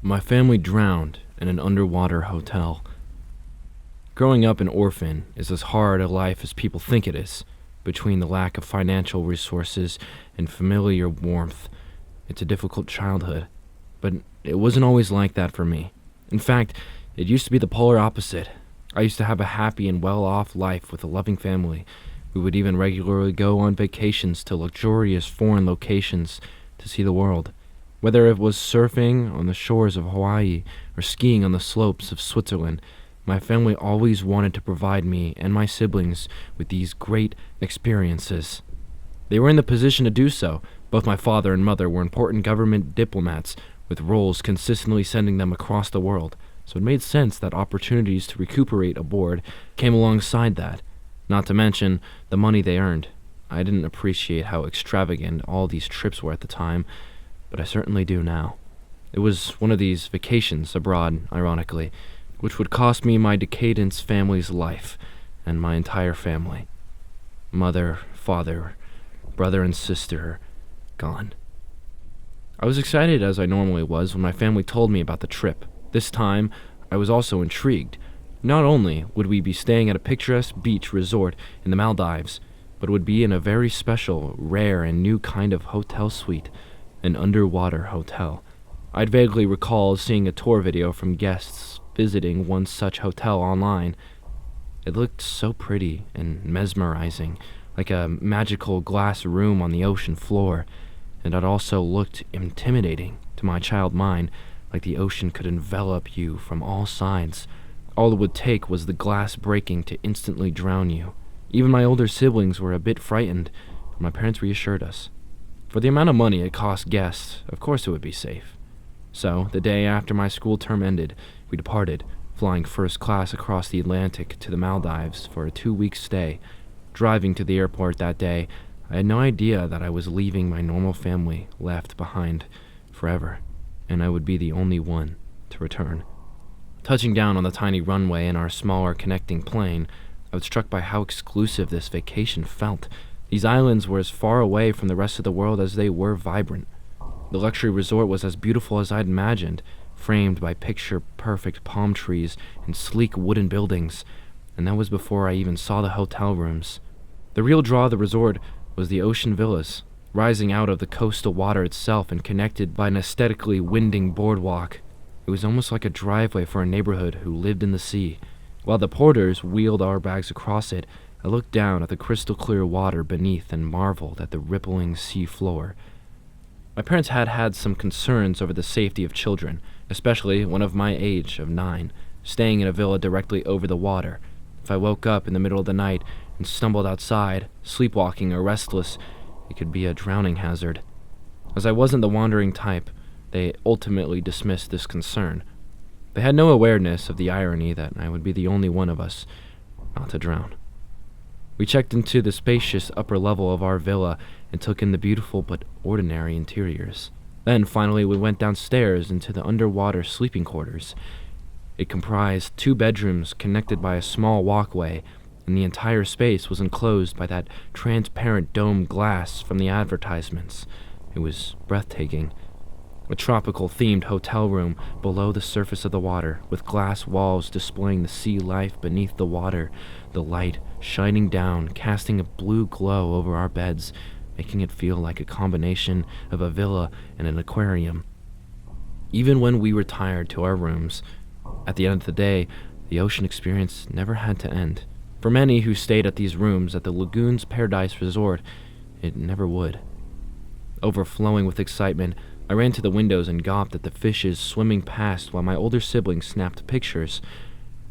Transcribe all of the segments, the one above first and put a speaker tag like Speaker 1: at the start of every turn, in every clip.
Speaker 1: My family drowned in an underwater hotel. Growing up an orphan is as hard a life as people think it is. Between the lack of financial resources and familiar warmth, it's a difficult childhood. But it wasn't always like that for me. In fact, it used to be the polar opposite. I used to have a happy and well-off life with a loving family. We would even regularly go on vacations to luxurious foreign locations to see the world. Whether it was surfing on the shores of Hawaii or skiing on the slopes of Switzerland, my family always wanted to provide me and my siblings with these great experiences. They were in the position to do so. Both my father and mother were important government diplomats, with roles consistently sending them across the world, so it made sense that opportunities to recuperate aboard came alongside that, not to mention the money they earned. I didn't appreciate how extravagant all these trips were at the time, but I certainly do now. It was one of these vacations abroad, ironically, which would cost me my decadent family's life and my entire family. Mother, father, brother, and sister gone. I was excited as I normally was when my family told me about the trip. This time, I was also intrigued. Not only would we be staying at a picturesque beach resort in the Maldives, but would be in a very special, rare, and new kind of hotel suite, an underwater hotel. I'd vaguely recall seeing a tour video from guests visiting one such hotel online. It looked so pretty and mesmerizing, like a magical glass room on the ocean floor, and it also looked intimidating to my child mind, like the ocean could envelop you from all sides. All it would take was the glass breaking to instantly drown you. Even my older siblings were a bit frightened, but my parents reassured us. For the amount of money it cost guests, of course it would be safe. So, the day after my school term ended, we departed, flying first class across the Atlantic to the Maldives for a 2-week stay. Driving to the airport that day, I had no idea that I was leaving my normal family left behind forever, and I would be the only one to return. Touching down on the tiny runway in our smaller connecting plane, I was struck by how exclusive this vacation felt. These islands were as far away from the rest of the world as they were vibrant. The luxury resort was as beautiful as I'd imagined, framed by picture-perfect palm trees and sleek wooden buildings, and that was before I even saw the hotel rooms. The real draw of the resort was the ocean villas, rising out of the coastal water itself and connected by an aesthetically winding boardwalk. It was almost like a driveway for a neighborhood who lived in the sea. While the porters wheeled our bags across it, I looked down at the crystal-clear water beneath and marveled at the rippling sea floor. My parents had had some concerns over the safety of children, especially one of my age of 9, staying in a villa directly over the water. If I woke up in the middle of the night and stumbled outside, sleepwalking or restless, it could be a drowning hazard. As I wasn't the wandering type, they ultimately dismissed this concern. They had no awareness of the irony that I would be the only one of us not to drown. We checked into the spacious upper level of our villa and took in the beautiful but ordinary interiors. Then, finally, we went downstairs into the underwater sleeping quarters. It comprised 2 bedrooms connected by a small walkway, and the entire space was enclosed by that transparent domed glass from the advertisements. It was breathtaking. A tropical-themed hotel room below the surface of the water, with glass walls displaying the sea life beneath the water, the light shining down, casting a blue glow over our beds, making it feel like a combination of a villa and an aquarium. Even when we retired to our rooms, at the end of the day, the ocean experience never had to end. For many who stayed at these rooms at the Lagoon's Paradise Resort, it never would. Overflowing with excitement, I ran to the windows and gawped at the fishes swimming past while my older siblings snapped pictures.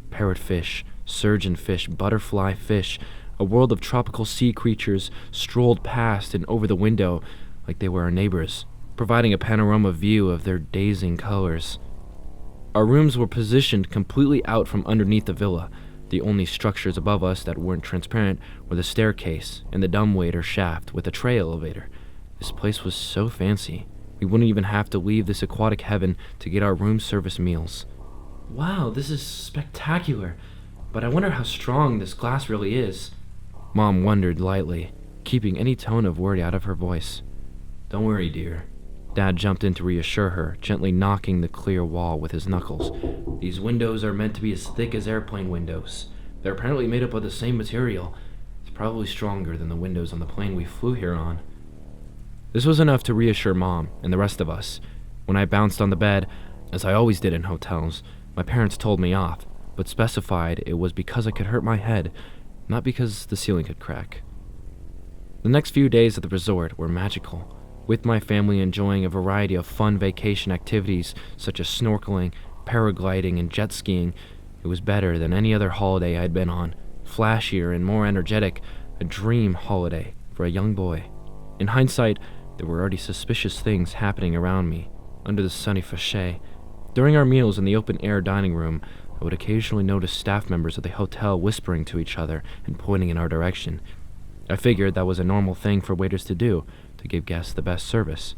Speaker 1: Parrotfish, surgeonfish, butterfly fish, a world of tropical sea creatures strolled past and over the window like they were our neighbors, providing a panorama view of their dazing colors. Our rooms were positioned completely out from underneath the villa. The only structures above us that weren't transparent were the staircase and the dumbwaiter shaft with a tray elevator. This place was so fancy. We wouldn't even have to leave this aquatic heaven to get our room service meals. Wow, this is spectacular, but I wonder how strong this glass really is. Mom wondered lightly, keeping any tone of worry out of her voice. Don't worry, dear. Dad jumped in to reassure her, gently knocking the clear wall with his knuckles. "These windows are meant to be as thick as airplane windows. They're apparently made up of the same material. It's probably stronger than the windows on the plane we flew here on." This was enough to reassure Mom and the rest of us. When I bounced on the bed, as I always did in hotels, my parents told me off, but specified it was because I could hurt my head, not because the ceiling could crack. The next few days at the resort were magical, with my family enjoying a variety of fun vacation activities such as snorkeling, paragliding, and jet skiing. It was better than any other holiday I'd been on, flashier and more energetic, a dream holiday for a young boy. In hindsight, there were already suspicious things happening around me, under the sunny facade. During our meals in the open-air dining room, I would occasionally notice staff members of the hotel whispering to each other and pointing in our direction. I figured that was a normal thing for waiters to do, to give guests the best service.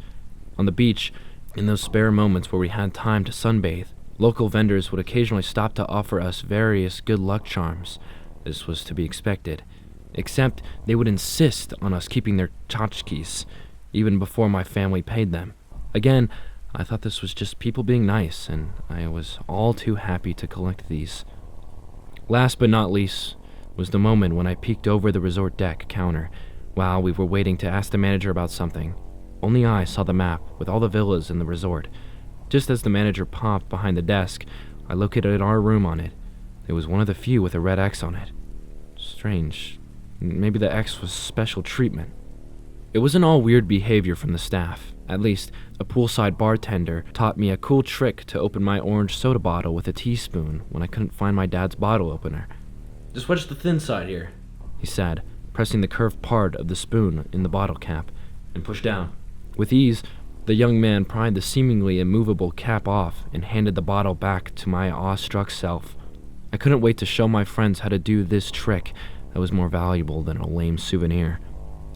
Speaker 1: On the beach, in those spare moments where we had time to sunbathe, local vendors would occasionally stop to offer us various good luck charms. This was to be expected, except they would insist on us keeping their tchotchkes, even before my family paid them. Again, I thought this was just people being nice, and I was all too happy to collect these. Last but not least was the moment when I peeked over the resort deck counter while we were waiting to ask the manager about something. Only I saw the map with all the villas in the resort. Just as the manager popped behind the desk, I located our room on it. It was one of the few with a red X on it. Strange. Maybe the X was special treatment. It wasn't all weird behavior from the staff. At least, a poolside bartender taught me a cool trick to open my orange soda bottle with a teaspoon when I couldn't find my dad's bottle opener. "Just wedge the thin side here," he said, pressing the curved part of the spoon in the bottle cap, "and push down." With ease, the young man pried the seemingly immovable cap off and handed the bottle back to my awestruck self. I couldn't wait to show my friends how to do this trick that was more valuable than a lame souvenir.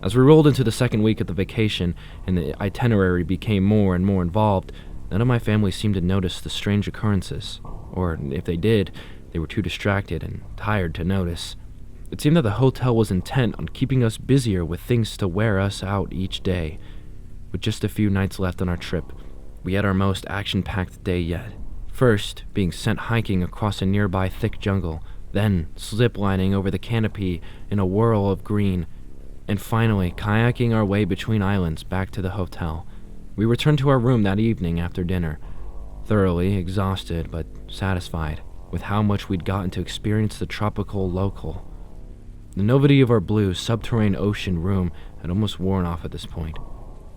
Speaker 1: As we rolled into the second week of the vacation and the itinerary became more and more involved, none of my family seemed to notice the strange occurrences, or if they did, they were too distracted and tired to notice. It seemed that the hotel was intent on keeping us busier with things to wear us out each day. With just a few nights left on our trip, we had our most action-packed day yet. First, being sent hiking across a nearby thick jungle, then zip-lining over the canopy in a whirl of green, and finally kayaking our way between islands back to the hotel. We returned to our room that evening after dinner, thoroughly exhausted but satisfied with how much we'd gotten to experience the tropical local. The novelty of our blue subterranean ocean room had almost worn off at this point.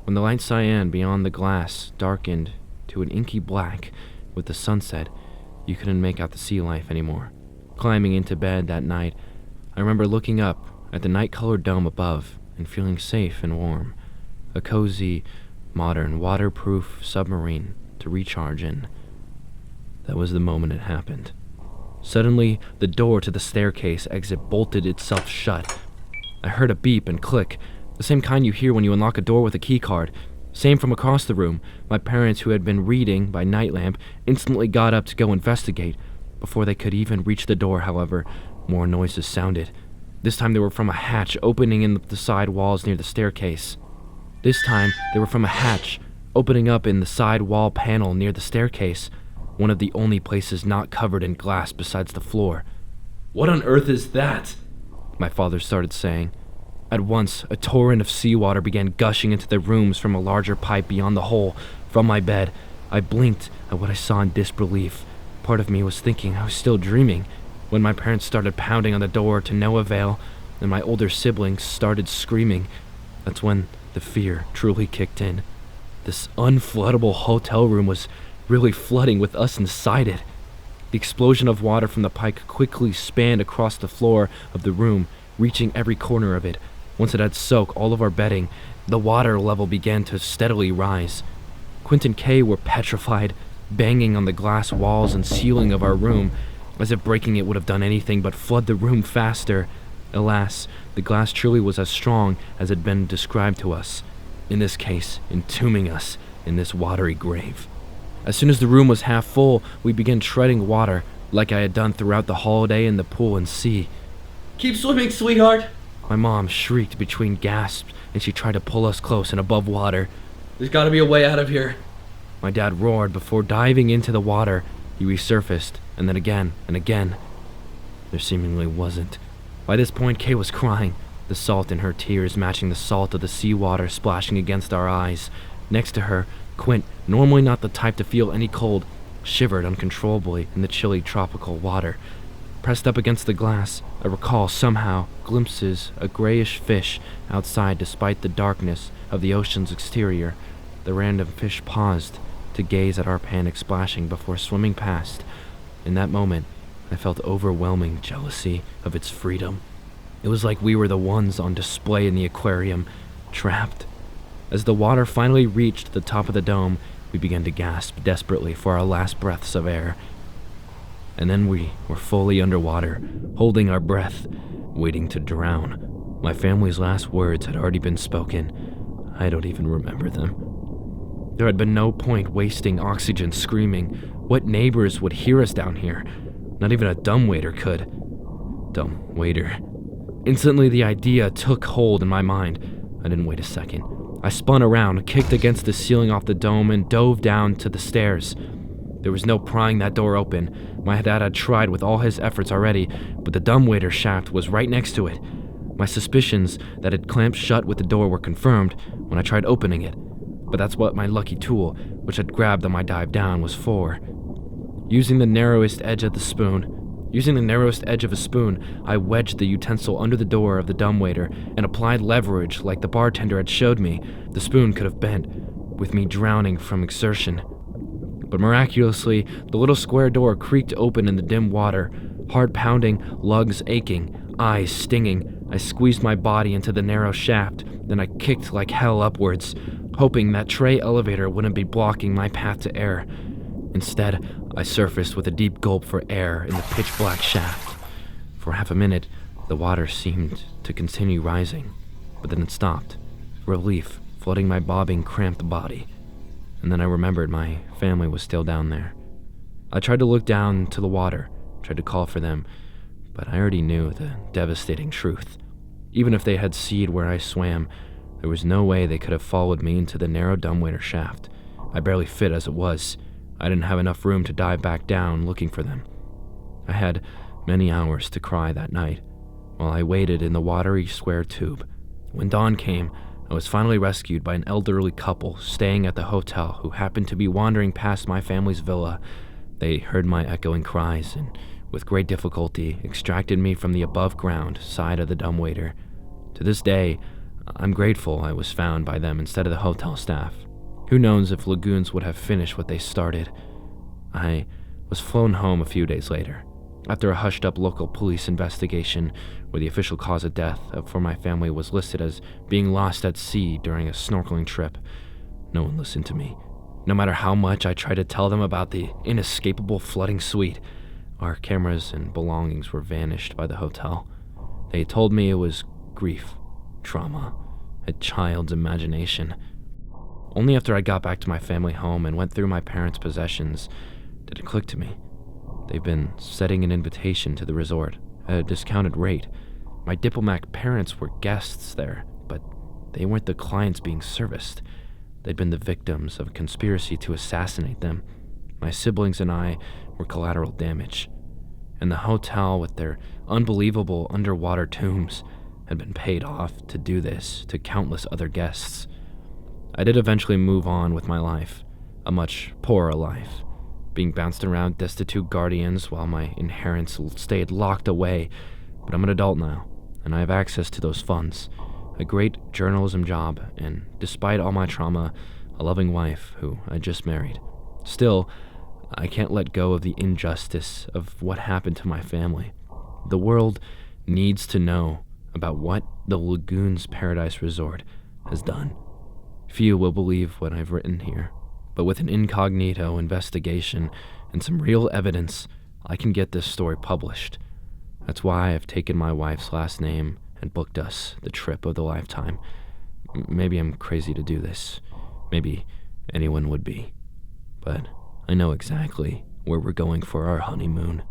Speaker 1: When the light cyan beyond the glass darkened to an inky black with the sunset, you couldn't make out the sea life anymore. Climbing into bed that night, I remember looking up at the night-colored dome above and feeling safe and warm. A cozy, modern, waterproof submarine to recharge in. That was the moment it happened. Suddenly, the door to the staircase exit bolted itself shut. I heard a beep and click, the same kind you hear when you unlock a door with a keycard. Same from across the room. My parents, who had been reading by night lamp, instantly got up to go investigate. Before they could even reach the door, however, more noises sounded. This time they were from a hatch opening in the side walls near the staircase. This time they were from a hatch opening up in the side wall panel near the staircase, one of the only places not covered in glass besides the floor. "What on earth is that?" my father started saying. At once, a torrent of seawater began gushing into the rooms from a larger pipe beyond the hole. From my bed, I blinked at what I saw in disbelief. Part of me was thinking I was still dreaming, when my parents started pounding on the door to no avail, and my older siblings started screaming. That's when the fear truly kicked in. This unfloodable hotel room was really flooding with us inside it. The explosion of water from the pipe quickly spanned across the floor of the room, reaching every corner of it. Once it had soaked all of our bedding, the water level began to steadily rise. Quint and Kay were petrified, banging on the glass walls and ceiling of our room, as if breaking it would have done anything but flood the room faster. Alas, the glass truly was as strong as had been described to us, in this case, entombing us in this watery grave. As soon as the room was half full, we began treading water, like I had done throughout the holiday in the pool and sea. "Keep swimming, sweetheart!" My mom shrieked between gasps, and she tried to pull us close and above water. There's gotta be a way out of here. My dad roared before diving into the water. He resurfaced, and then again and again. There seemingly wasn't. By this point, Kay was crying, the salt in her tears matching the salt of the seawater splashing against our eyes. Next to her, Quint, normally not the type to feel any cold, shivered uncontrollably in the chilly tropical water. Pressed up against the glass, I recall somehow glimpses of a grayish fish outside despite the darkness of the ocean's exterior. The random fish paused to gaze at our panic splashing before swimming past. In that moment, I felt overwhelming jealousy of its freedom. It was like we were the ones on display in the aquarium, trapped. As the water finally reached the top of the dome, we began to gasp desperately for our last breaths of air. And then we were fully underwater, holding our breath, waiting to drown. My family's last words had already been spoken. I don't even remember them. There had been no point wasting oxygen screaming. What neighbors would hear us down here? Not even a dumbwaiter could. Dumbwaiter. Instantly, the idea took hold in my mind. I didn't wait a second. I spun around, kicked against the ceiling off the dome, and dove down to the stairs. There was no prying that door open. My dad had tried with all his efforts already, but the dumbwaiter shaft was right next to it. My suspicions that it clamped shut with the door were confirmed when I tried opening it. But that's what my lucky tool, which I'd grabbed on my dive down, was for. Using the narrowest edge of a spoon, I wedged the utensil under the door of the dumbwaiter and applied leverage like the bartender had showed me. The spoon could have bent, with me drowning from exertion. But miraculously, the little square door creaked open in the dim water, heart pounding, lugs aching, eyes stinging. I squeezed my body into the narrow shaft, then I kicked like hell upwards, hoping that tray elevator wouldn't be blocking my path to air. Instead, I surfaced with a deep gulp for air in the pitch-black shaft. For half a minute, the water seemed to continue rising, but then it stopped, relief flooding my bobbing, cramped body. And then I remembered my family was still down there. I tried to look down to the water, tried to call for them, but I already knew the devastating truth. Even if they had seen where I swam, there was no way they could have followed me into the narrow dumbwaiter shaft. I barely fit as it was. I didn't have enough room to dive back down looking for them. I had many hours to cry that night, while I waited in the watery square tube. When dawn came, I was finally rescued by an elderly couple staying at the hotel who happened to be wandering past my family's villa. They heard my echoing cries and, with great difficulty, extracted me from the above-ground side of the dumbwaiter. To this day, I'm grateful I was found by them instead of the hotel staff. Who knows if lagoons would have finished what they started. I was flown home a few days later, after a hushed-up local police investigation where the official cause of death for my family was listed as being lost at sea during a snorkeling trip. No one listened to me. No matter how much I tried to tell them about the inescapable flooding suite, our cameras and belongings were vanished by the hotel. They told me it was grief, trauma, a child's imagination. Only after I got back to my family home and went through my parents' possessions did it click to me. They've been setting an invitation to the resort at a discounted rate. My diplomatic parents were guests there, but they weren't the clients being serviced. They'd been the victims of a conspiracy to assassinate them. My siblings and I were collateral damage. And the hotel, with their unbelievable underwater tombs, had been paid off to do this to countless other guests. I did eventually move on with my life, a much poorer life, being bounced around destitute guardians while my inheritance stayed locked away. But I'm an adult now, and I have access to those funds, a great journalism job, and despite all my trauma, a loving wife who I just married. Still, I can't let go of the injustice of what happened to my family. The world needs to know about what the Lagoons Paradise Resort has done. Few will believe what I've written here, but with an incognito investigation and some real evidence, I can get this story published. That's why I've taken my wife's last name and booked us the trip of the lifetime. Maybe I'm crazy to do this. Maybe anyone would be. But I know exactly where we're going for our honeymoon.